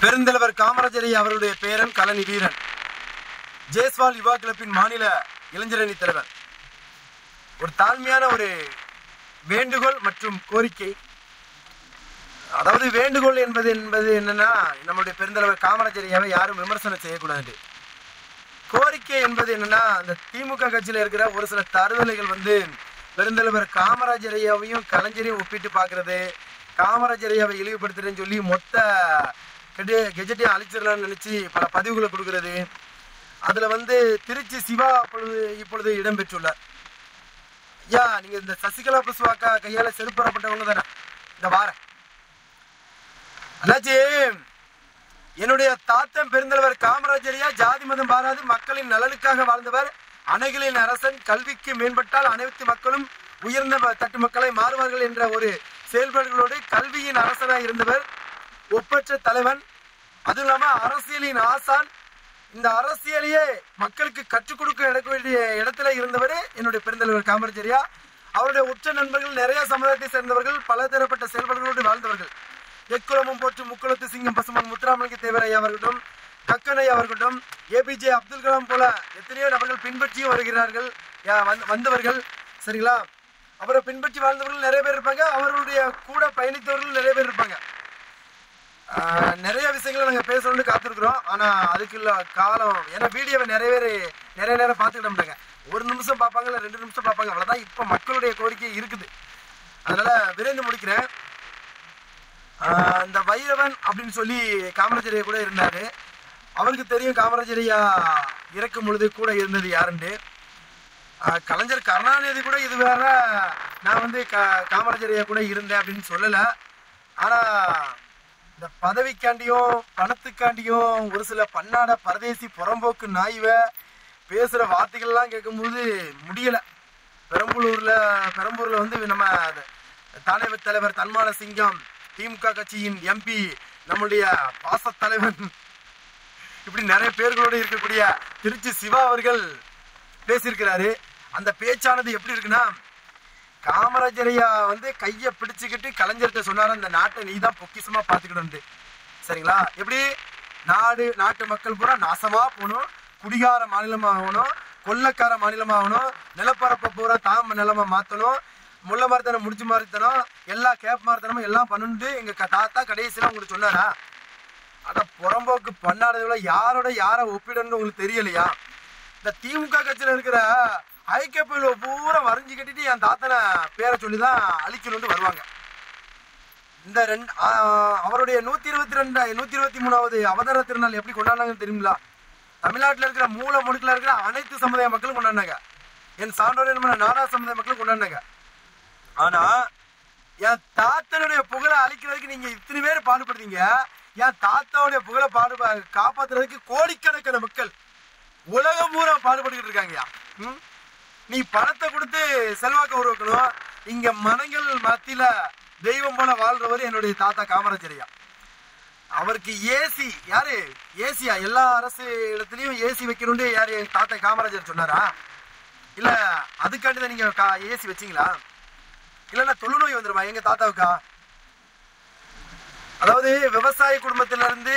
பெருந்தலைவர் காமராஜர் அவருடைய பேரன் கலனி வீரன், ஜேஸ்வால் யுவா கிளப்பின் மாநில இளைஞரணி தலைவர். ஒரு தாழ்மையான ஒரு வேண்டுகோள் மற்றும் கோரிக்கை. அதாவது வேண்டுகோள் என்பது என்னன்னா, நம்முடைய பெருந்தலைவர் காமராஜர் யாரும் விமர்சனம் செய்யக்கூடாது. கோரிக்கை என்பது என்னன்னா, அந்த திமுக கட்சியில இருக்கிற ஒரு சில தருதலைகள் பெருந்தலைவர் காமராஜரையாவையும் கலைஞரையும் ஒப்பிட்டு பார்க்கறது, காமராஜரையாவை இழிவுபடுத்துறேன்னு சொல்லி மொத்த கெஜெட்டையும் அழிச்சிடலாம்னு நினைச்சு பல பதிவுகளை கொடுக்கறது. அதுல திருச்சி சிவா இப்பொழுது இடம்பெற்றுள்ளார். ஐயா, நீங்க இந்த சசிகலா புஷ்வாக்கா கையால செருப்பறப்பட்டவங்க தானே இந்த வாரம். அண்ணாச்சி, என்னுடைய தாத்தன் பெருந்தலைவர் காமராஜரையா ஜாதி மதம் பாராது மக்களின் நலனுக்காக வாழ்ந்தவர். அணைகளின் அரசன், கல்விக்கு மேம்பட்டால் அனைத்து மக்களும் உயர்ந்த தட்டு மக்களை மாறுவார்கள் என்ற ஒரு செயல்பாடுகளோடு கல்வியின் அரசனாக இருந்தவர், ஒப்பற்ற தலைவன். அதுவும் இல்லாம அரசியலின் ஆசான். இந்த அரசியலையே மக்களுக்கு கற்றுக் கொடுக்க வேண்டிய இடத்துல இருந்தவர் என்னுடைய பெருந்தலைவர் காமராஜரியா. அவருடைய உச்ச நண்பர்கள் நிறைய சமுதாயத்தை சேர்ந்தவர்கள், பல தரப்பட்ட செயல்பாடுகளோடு வாழ்ந்தவர்கள். எக்குளமும் போற்று முக்குளத்து சிங்கம் பசுமன் முத்துராமலிங்க தேவரையா அவர்களும், கக்கனை அவர்களும், ஏபிஜே அப்துல் கலாம் போல எத்தனையோ நபர்கள் பின்பற்றியும் வருகிறார்கள், வந்தவர்கள். சரிங்களா? அவரை பின்பற்றி வாழ்ந்தவர்கள் நிறைய பேர் இருப்பாங்க, அவர்களுடைய கூட பயணித்தவர்கள் நிறைய பேர் இருப்பாங்க. நிறைய விஷயங்களை நாங்கள் பேசணும்னு காத்திருக்கிறோம். ஆனால் அதுக்கு இல்லை காலம். ஏன்னா வீடியோவை நிறைய நேரம் பார்த்துக்கிட மாட்டாங்க. ஒரு நிமிஷம் பார்ப்பாங்க, இல்லை 2 நிமிஷம் பார்ப்பாங்க, அவ்வளோதான். இப்போ மக்களுடைய கோரிக்கை இருக்குது. அதனால விரைந்து முடிக்கிறேன். இந்த வைரவன் அப்படின்னு சொல்லி காமராஜரையா கூட இருந்தாரு. அவருக்கு தெரியும் காமராஜரையா இறக்கும் பொழுது கூட இருந்தது யாருன்னு. கலைஞர் கருணாநிதி கூட இது வேற, நான் காமராஜரையா கூட இருந்தேன் அப்படின்னு சொல்லலை. ஆனால் இந்த பதவிக்காண்டியும் பணத்துக்காண்டியும் ஒரு சில பன்னாட பரதேசி புறம்போக்கு நாய்வை பேசுகிற வார்த்தைகள்லாம் கேட்கும்போது முடியலை. பெரம்பூரில் நம்ம தலைவர் தன்மான சிங்கம், திமுக கட்சியின் எம்பி, நம்முடைய பாச தலைவன், இப்படி நிறைய பேர்களோடு இருக்கக்கூடிய திருச்சி சிவா அவர்கள் பேசியிருக்கிறாரு. அந்த பேச்சானது எப்படி இருக்குன்னா, காமராஜரையா கையை பிடிச்சுக்கிட்டு கலைஞர்கிட்ட சொன்னார, அந்த நாட்டை நீ தான் பொக்கிசமா பார்த்துக்கிட்டு. சரிங்களா? எப்படி நாட்டு மக்கள் பூரா நாசமா போகணும், குடிகார மாநிலமாகணும், கொள்ளக்கார மாநிலமாகணும், நிலப்பரப்பை பூரா தாம நிலமா மாற்றணும், முல்லை மரத்தனம் முடிச்சு மாறித்தனம், எல்லா கேப் மாறித்தனமும் எல்லாம் பண்ணுட்டு எங்க தாத்தா கடைசியில உங்களுக்கு சொன்னாரா? ஆனா புறம்போக்கு பண்ணாததுல யாரை ஒப்பிடணும்னு உங்களுக்கு தெரியலையா? இந்த திமுக கட்சியில இருக்கிற ஐக்கிய பூரா வரைஞ்சி கட்டிட்டு என் தாத்தனை பேரை சொல்லிதான் அழிக்கணும்னு வருவாங்க. இந்த அவருடைய 123வது அவதார திருநாள் எப்படி கொண்டாடினாங்கன்னு தெரியுங்களா? தமிழ்நாட்டில் இருக்கிற மூல முடுக்கில் இருக்கிற அனைத்து சமுதாய மக்களும் கொண்டாடினாங்க. என் சான்றோர் நாடா சமுதாய மக்களும் கொண்டாடினாங்க. ஆனா என் தாத்தனுடைய புகழை அழிக்கிறதுக்கு நீங்க இத்தனை பேர் பாடுபடுறீங்க. என் தாத்தாவுடைய புகழை காப்பாத்துறதுக்கு கோடிக்கணக்கான மக்கள் உலகம் பூரா பாடுபட்டுக்கிட்டு இருக்காங்கயா. நீ பணத்தை கொடுத்து செல்வாக்க உருவாக்கணும். இங்க மனங்கள் மத்தியில தெய்வம் போல வாழ்றவர் என்னுடைய தாத்தா காமராஜரையா. அவருக்கு ஏசி யாரு? ஏசியா? எல்லா அரசு இடத்துலயும் ஏசி வைக்கணும்னு யாரு? தாத்தா காமராஜர் சொன்னாரா? இல்ல அதுக்காண்டிதான் நீங்க ஏசி வச்சீங்களா? இல்லன்னா தொழுநோய் வந்துருமா எங்க தாத்தாவுக்கா? அதாவது விவசாய குடும்பத்தில இருந்து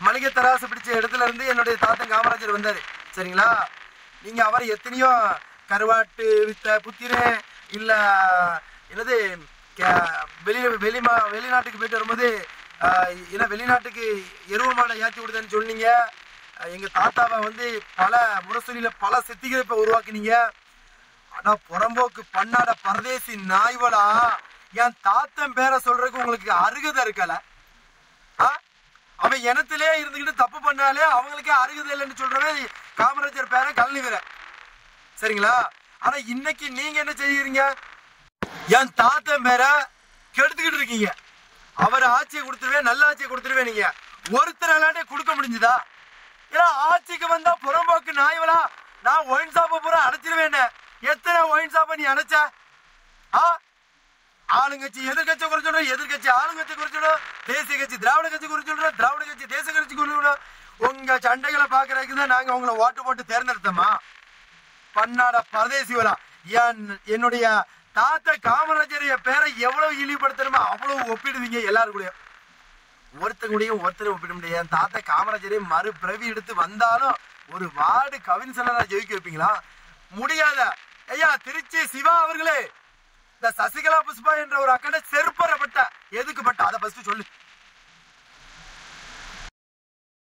மளிகை தராசு பிடிச்ச இடத்துல இருந்து என்னுடைய தாத்தன் காமராஜர் வந்தாரு. சரிங்களா? நீங்க அவர் எத்தனையோ கருவாட்டு வித்த புத்திரன் இல்ல என்னது வெளிநாட்டுக்கு போயிட்டு வரும்போது வெளிநாட்டுக்கு எருவு மாடை ஏற்றி விடுதேன்னு சொன்னீங்க. எங்க தாத்தாவை பல முரசொலியில பல சித்திகரிப்பை உருவாக்குனீங்க. ஆனா புறம்போக்கு பண்ணாட பரதேசி நாய்வலா என் தாத்தன் பேரை சொல்றதுக்கு உங்களுக்கு அருகதை இருக்கல? அவன் இனத்திலே இருந்துகிட்டு தப்பு பண்ணாலே அவங்களுக்கே அருகதை இல்லைன்னு சொல்றவன் காமராஜர் பேரை கல்வி வீர. சரிங்களா? ஆனா இன்னைக்கு நீங்க என்ன செய்யறீங்க? என் தாத்தன் பேரை கெடுத்துக்கிட்டு இருக்கீங்க. அவர் ஆட்சியை கொடுத்துருவேன், நல்ல ஆட்சியை கொடுத்துருவேன். நீங்க ஒருத்தராலே கொடுக்க முடிஞ்சுதா? ஏன்னா ஆட்சிக்கு வந்தா புறம்போக்கு நாய்வலா நான் ஒயின் ஷாப்பை பூரா அடைச்சிருவேன். எத்தனை ஒயின் ஷாப்பை நீ அடைச்ச? ஆளுங்கட்சி எதிர்கட்சி குறை சொல்றோம், எதிர்கட்சி ஆளுங்கட்சி குறை சொல்றோம், தேசிய கட்சி திராவிட கட்சி குறை சொல்றோம், திராவிட கட்சி தேசிய கட்சி குறை சொல்றோம். உங்க சண்டைகளை பாக்குறதுக்கு தான் நாங்க உங்களை ஓட்டு போட்டு தேர்ந்தெடுத்தோமா? பன்னாட பரதேசிவலா என்னுடைய தாத்தா காமராஜரைய பேரை எவ்வளவு இழிவுபடுத்தணுமோ அவ்வளவு ஒப்பிடுவீங்க எல்லாரும் கூட. ஒருத்தர் ஒப்பிட முடியாது. என் தாத்தா காமராஜரே மறு பிறவி எடுத்து வந்தாலும் ஒரு வார்டு கவுன்சிலரா ஜெயிக்க வைப்பீங்களா? முடியாத. ஐயா திருச்சி சிவா அவர்களே, இந்த சசிகலா புஷ்பா என்ற ஒரு அக்கடை செருப்பறப்பட்ட எதுக்கு பட்ட அதை ஃபர்ஸ்ட் சொல்லு.